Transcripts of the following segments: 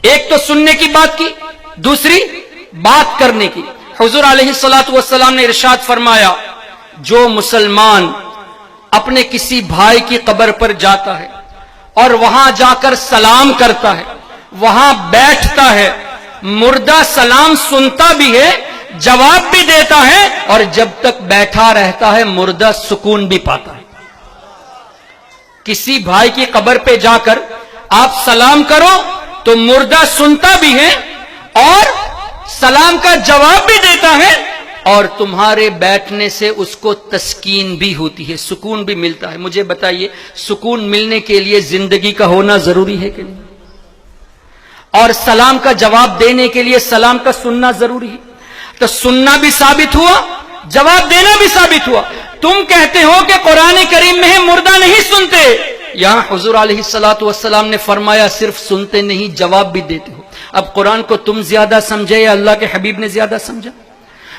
ایک تو سننے کی بات کی، دوسری بات کرنے کی۔ حضور علیہ الصلوۃ والسلام نے ارشاد فرمایا، جو مسلمان اپنے کسی بھائی کی قبر پر جاتا ہے اور وہاں جا کر سلام کرتا ہے، وہاں بیٹھتا ہے، مردہ سلام سنتا بھی ہے، جواب بھی دیتا ہے، اور جب تک بیٹھا رہتا ہے مردہ سکون بھی پاتا ہے۔ کسی بھائی کی قبر پہ جا کر آپ سلام کرو تو مردہ سنتا بھی ہے اور سلام کا جواب بھی دیتا ہے، اور تمہارے بیٹھنے سے اس کو تسکین بھی ہوتی ہے، سکون بھی ملتا ہے۔ مجھے بتائیے، سکون ملنے کے لیے زندگی کا ہونا ضروری ہے کہ نہیں؟ اور سلام کا جواب دینے کے لیے سلام کا سننا ضروری ہے۔ تو سننا بھی ثابت ہوا، جواب دینا بھی ثابت ہوا۔ تم کہتے ہو کہ قرآن کریم میں مردہ نہیں سنتے، یہاں حضور علیہ الصلوۃ والسلام نے فرمایا صرف سنتے نہیں، جواب بھی دیتے ہو۔ اب قرآن کو تم زیادہ سمجھے یا اللہ کے حبیب نے زیادہ سمجھا؟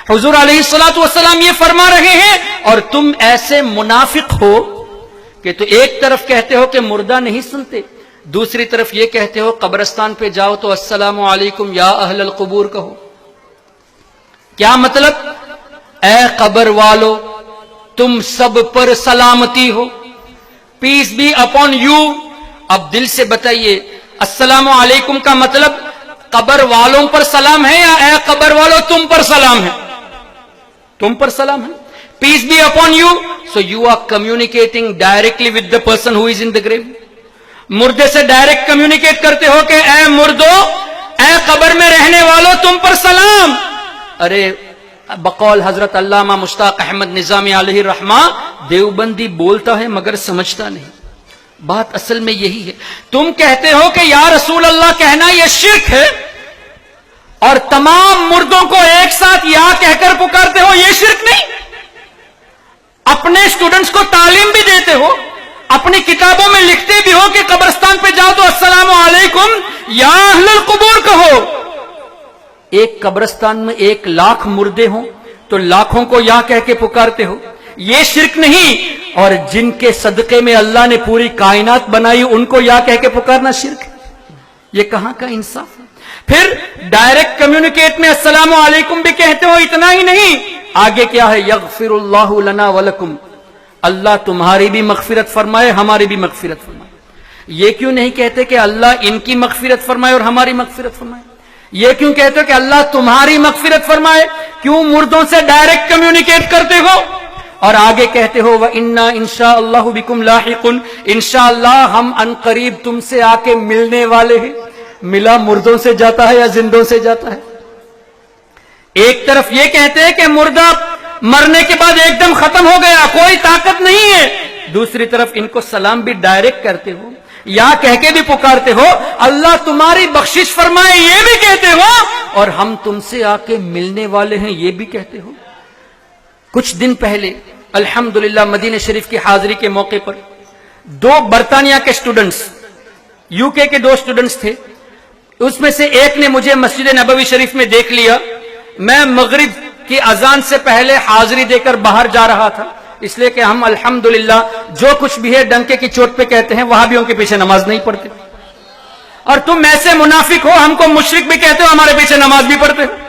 حضور علیہ الصلوۃ والسلام یہ فرما رہے ہیں، اور تم ایسے منافق ہو کہ تو ایک طرف کہتے ہو کہ مردہ نہیں سنتے، دوسری طرف یہ کہتے ہو قبرستان پہ جاؤ تو السلام علیکم یا اہل القبور کہو۔ کیا مطلب؟ اے قبر والو، تم سب پر سلامتی ہو، پیس بی اپون یو۔ اب دل سے بتائیے، السلام علیکم کا مطلب قبر والوں پر سلام ہے یا اے قبر والو تم پر سلام ہے؟ تم پر سلام ہے۔ Peace be upon you, so you are communicating directly with the person who is in the grave. مردے سے ڈائریکٹ کمیونیکیٹ کرتے ہو کہ اے مردو، اے قبر میں رہنے والوں تم پر سلام۔ ارے بقول حضرت علامہ مشتاق احمد نظامی علیہ الرحمہ، دیوبندی بولتا ہے مگر سمجھتا نہیں۔ بات اصل میں یہی ہے۔ تم کہتے ہو کہ یا رسول اللہ کہنا یہ شرک ہے، اور تمام مردوں کو ایک ساتھ یا کہہ کر پکارتے ہو، یہ شرک نہیں۔ اپنے اسٹوڈنٹس کو تعلیم بھی دیتے ہو، اپنی کتابوں میں لکھتے بھی ہو کہ قبرستان پہ جاؤ تو السلام علیکم یا اہل القبور کہو۔ ایک قبرستان میں 1,00,000 مردے ہوں تو لاکھوں کو یا کہہ کے پکارتے ہو، یہ شرک نہیں۔ اور جن کے صدقے میں اللہ نے پوری کائنات بنائی ان کو یا کہہ کے پکارنا شرک ہے؟ یہ کہاں کا انصاف ہے؟ پھر ڈائریکٹ کمیونیکیٹ میں السلام علیکم بھی کہتے ہو، اتنا ہی نہیں، آگے کیا ہے؟ یغفر اللہ لنا ولکم، اللہ تمہاری بھی مغفرت فرمائے، ہماری بھی مغفرت فرمائے۔ یہ کیوں نہیں کہتے کہ اللہ ان کی مغفرت فرمائے اور ہماری مغفرت فرمائے؟ یہ کیوں کہتے ہو کہ اللہ تمہاری مغفرت فرمائے؟ کیوں مردوں سے ڈائریکٹ کمیونیکیٹ کرتے ہو اور آگے کہتے ہو وَإِنَّا إِنشَاءَ اللَّهُ بِكُمْ لَاحِقٌ، انشاءاللہ ہم انقریب تم سے آ کے ملنے والے ہیں۔ ملا مردوں سے جاتا ہے یا زندوں سے جاتا ہے؟ ایک طرف یہ کہتے ہیں کہ مردہ مرنے کے بعد ایک دم ختم ہو گیا، کوئی طاقت نہیں ہے، دوسری طرف ان کو سلام بھی ڈائریکٹ کرتے ہو، یا کہہ کے بھی پکارتے ہو اللہ تمہاری بخشش فرمائے، یہ بھی کہتے ہو، اور ہم تم سے آ کے ملنے والے ہیں یہ بھی کہتے ہو۔ کچھ دن پہلے الحمدللہ مدینہ شریف کی حاضری کے موقع پر 2 برطانیہ کے سٹوڈنٹس، یو کے 2 سٹوڈنٹس تھے، اس میں سے ایک نے مجھے مسجد نبوی شریف میں دیکھ لیا، میں مغرب کی اذان سے پہلے حاضری دے کر باہر جا رہا تھا، اس لیے کہ ہم الحمدللہ جو کچھ بھی ہے ڈنکے کی چوٹ پہ کہتے ہیں، وہابیوں کے پیچھے نماز نہیں پڑھتے، اور تم ایسے منافق ہو، ہم کو مشرک بھی کہتے ہو، ہمارے پیچھے نماز بھی پڑھتے ہو۔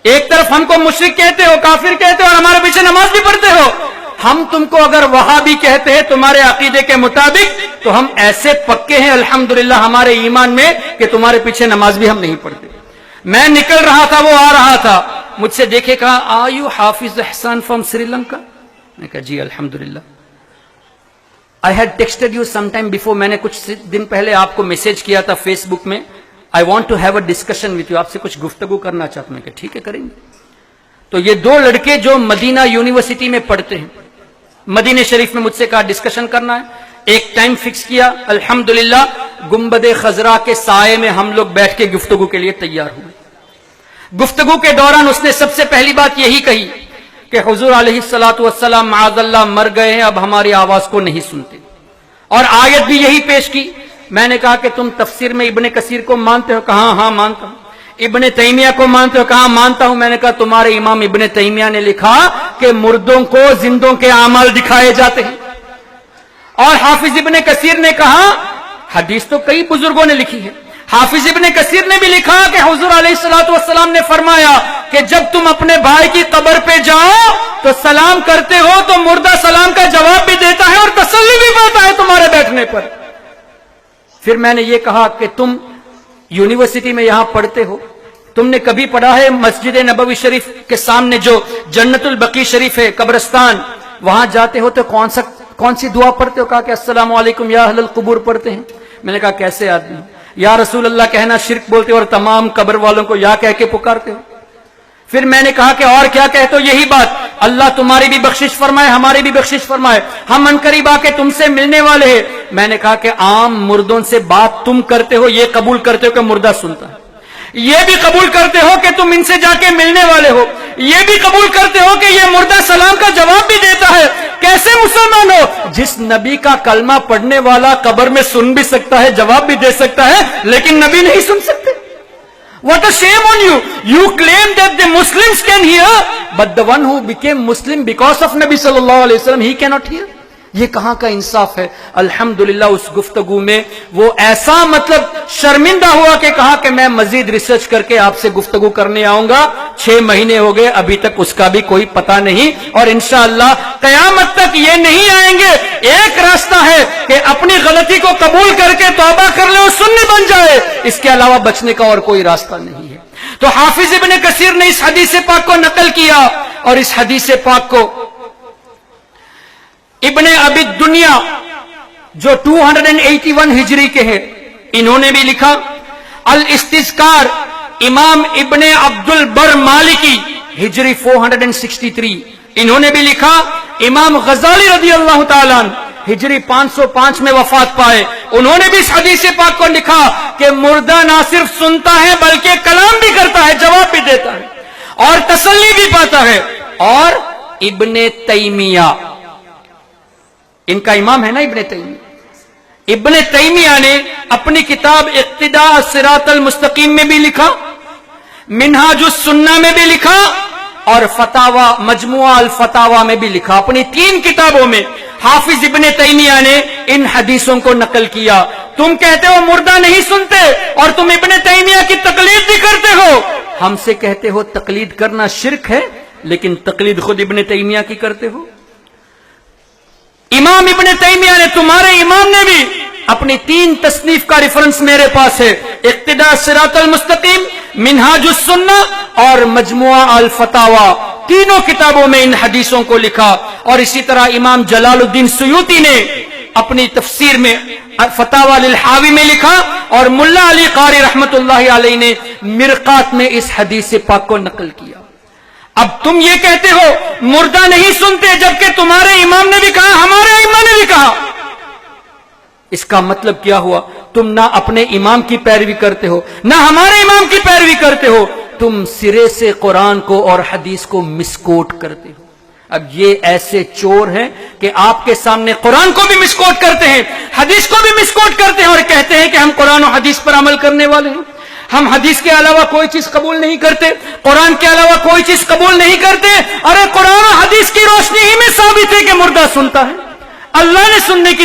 ایک طرف ہم کو مشرک کہتے ہو، کافر کہتے ہو، اور ہمارے پیچھے نماز بھی پڑھتے ہو۔ ہم تم کو اگر وہابی کہتے ہیں تمہارے عقیدے کے مطابق، تو ہم ایسے پکے ہیں الحمدللہ ہمارے ایمان میں کہ تمہارے پیچھے نماز بھی ہم نہیں پڑھتے۔ میں نکل رہا تھا، وہ آ رہا تھا، مجھ سے دیکھے کہا آر یو حافظ احسان فرام سری لنکا؟ میں کہا جی الحمدللہ۔ I had texted you some time before, میں نے کچھ دن پہلے آپ کو میسج کیا تھا فیس بک میں، I want to have a discussion with you, آپ سے کچھ گفتگو کرنا چاہتا ہوں۔ میں کہا ٹھیک ہے کریں گے۔ تو یہ 2 لڑکے جو مدینہ یونیورسٹی میں پڑھتے ہیں، مدینہ شریف میں مجھ سے کہا ڈسکشن کرنا ہے، ایک ٹائم فکس کیا، الحمدللہ گنبد خضرا کے سائے میں ہم لوگ بیٹھ کے گفتگو کے لیے تیار ہوئے۔ گفتگو کے دوران اس نے سب سے پہلی بات یہی کہی کہ حضور علیہ الصلوۃ والسلام معاذ اللہ مر گئے ہیں، اب ہماری آواز کو نہیں سنتے، اور آیت بھی یہی پیش کی۔ میں نے کہا کہ تم تفسیر میں ابن کثیر کو مانتے ہو؟ کہا ہاں مانتا ہوں۔ ابن تیمیہ کو مانتے ہو؟ کہا مانتا ہوں۔ میں نے کہا تمہارے امام ابن تیمیہ نے لکھا کہ مردوں کو زندوں کے اعمال دکھائے جاتے ہیں، اور حافظ ابن کثیر نے کہا حدیث تو کئی بزرگوں نے لکھی ہے، حافظ ابن کثیر نے بھی لکھا کہ حضور علیہ الصلوۃ والسلام نے فرمایا کہ جب تم اپنے بھائی کی قبر پہ جاؤ تو سلام کرتے ہو تو مردہ سلام کا جواب بھی دیتا ہے اور تسلی بھی پاتا ہے تمہارے بیٹھنے پر۔ پھر میں نے یہ کہا کہ تم یونیورسٹی میں یہاں پڑھتے ہو، تم نے کبھی پڑھا ہے مسجد نبوی شریف کے سامنے جو جنت البقیع شریف ہے قبرستان، وہاں جاتے ہو تو کون سی دعا پڑھتے ہو؟ کہا کہ السلام علیکم یا اہل القبور پڑھتے ہیں۔ میں نے کہا کیسے آدمی، یا رسول اللہ کہنا شرک بولتے ہو اور تمام قبر والوں کو یا کہہ کے پکارتے ہو۔ پھر میں نے کہا کہ اور کیا کہتے ہو؟ یہی بات، اللہ تمہاری بھی بخشش فرمائے ہماری بھی بخشش فرمائے، ہم عنقریب آ کے تم سے ملنے والے ہیں۔ میں نے کہا کہ عام مردوں سے بات تم کرتے ہو، یہ قبول کرتے ہو کہ مردہ سنتا ہے، یہ بھی قبول کرتے ہو کہ تم ان سے جا کے ملنے والے ہو، یہ بھی قبول کرتے ہو کہ یہ مردہ سلام کا جواب بھی دیتا ہے۔ کیسے مسلمان ہو؟ جس نبی کا کلمہ پڑھنے والا قبر میں سن بھی سکتا ہے، جواب بھی دے سکتا ہے، لیکن نبی نہیں سن سکتے۔ What a shame on you! You claim that the Muslims can hear, but the one who became Muslim because of Nabi sallallahu alaihi wasallam, he cannot hear. یہ کہاں کا انصاف ہے؟ الحمدللہ اس گفتگو میں وہ ایسا مطلب شرمندہ ہوا کہ کہا کہ میں مزید ریسرچ کر کے آپ سے گفتگو کرنے آؤں گا۔ 6 مہینے ہو گئے، ابھی تک اس کا بھی کوئی پتہ نہیں، اور انشاءاللہ قیامت تک یہ نہیں آئیں گے۔ ایک راستہ ہے کہ اپنی غلطی کو قبول کر کے توبہ کر لے اور سنی بن جائے، اس کے علاوہ بچنے کا اور کوئی راستہ نہیں ہے۔ تو حافظ ابن کثیر نے اس حدیث پاک کو نقل کیا، اور اس حدیث پاک کو ابن ابی الدنیا جو 281 ہجری کے ہیں انہوں نے بھی لکھا۔ الاستذکار امام ابن عبد البر مالکی ہجری 463 انہوں نے بھی لکھا۔ امام غزالی رضی اللہ تعالیٰ عنہ ہجری 505 میں وفات پائے، انہوں نے بھی اس حدیث پاک کو لکھا کہ مردہ نہ صرف سنتا ہے بلکہ کلام بھی کرتا ہے، جواب بھی دیتا ہے اور تسلی بھی پاتا ہے۔ اور ابن تیمیہ، ان کا امام ہے نا ابن تیمیہ، ابن تیمیہ نے اپنی کتاب اقتداء الصراط المستقیم میں بھی لکھا، منہاج السنہ میں بھی لکھا، اور فتاوی مجموعہ الفتاوی میں بھی لکھا۔ اپنی 3 کتابوں میں حافظ ابن تیمیہ نے ان حدیثوں کو نقل کیا۔ تم کہتے ہو مردہ نہیں سنتے اور تم ابن تیمیہ کی تقلید بھی کرتے ہو، ہم سے کہتے ہو تقلید کرنا شرک ہے، لیکن تقلید خود ابن تیمیہ کی کرتے ہو۔ امام ابن تیمیہ نے، تمہارے امام نے بھی اپنی 3 تصنیف کا ریفرنس میرے پاس ہے، اقتداء الصراط المستقیم، منہاج السنہ اور مجموعہ الفتاوی، تینوں کتابوں میں ان حدیثوں کو لکھا۔ اور اسی طرح امام جلال الدین سیوطی نے اپنی تفسیر میں فتاوی للحاوی میں لکھا، اور ملا علی قاری رحمت اللہ علیہ نے مرقات میں اس حدیث پاک کو نقل کیا۔ اب تم یہ کہتے ہو مردہ نہیں سنتے، جبکہ تمہارے امام نے بھی کہا، ہمارے امام نے بھی کہا۔ اس کا مطلب کیا ہوا؟ تم نہ اپنے امام کی پیروی کرتے ہو، نہ ہمارے امام کی پیروی کرتے ہو، تم سرے سے قرآن کو اور حدیث کو مسکوٹ کرتے ہو۔ اب یہ ایسے چور ہیں کہ آپ کے سامنے قرآن کو بھی مسکوٹ کرتے ہیں، حدیث کو بھی مسکوٹ کرتے ہیں، اور کہتے ہیں کہ ہم قرآن و حدیث پر عمل کرنے والے ہیں، ہم حدیث کے علاوہ کوئی چیز قبول نہیں کرتے، قرآن کے علاوہ کوئی چیز قبول نہیں کرتے۔ ارے قرآن و حدیث کی روشنی ہی میں ثابت ہے کہ مردہ سنتا ہے، اللہ نے سننے کی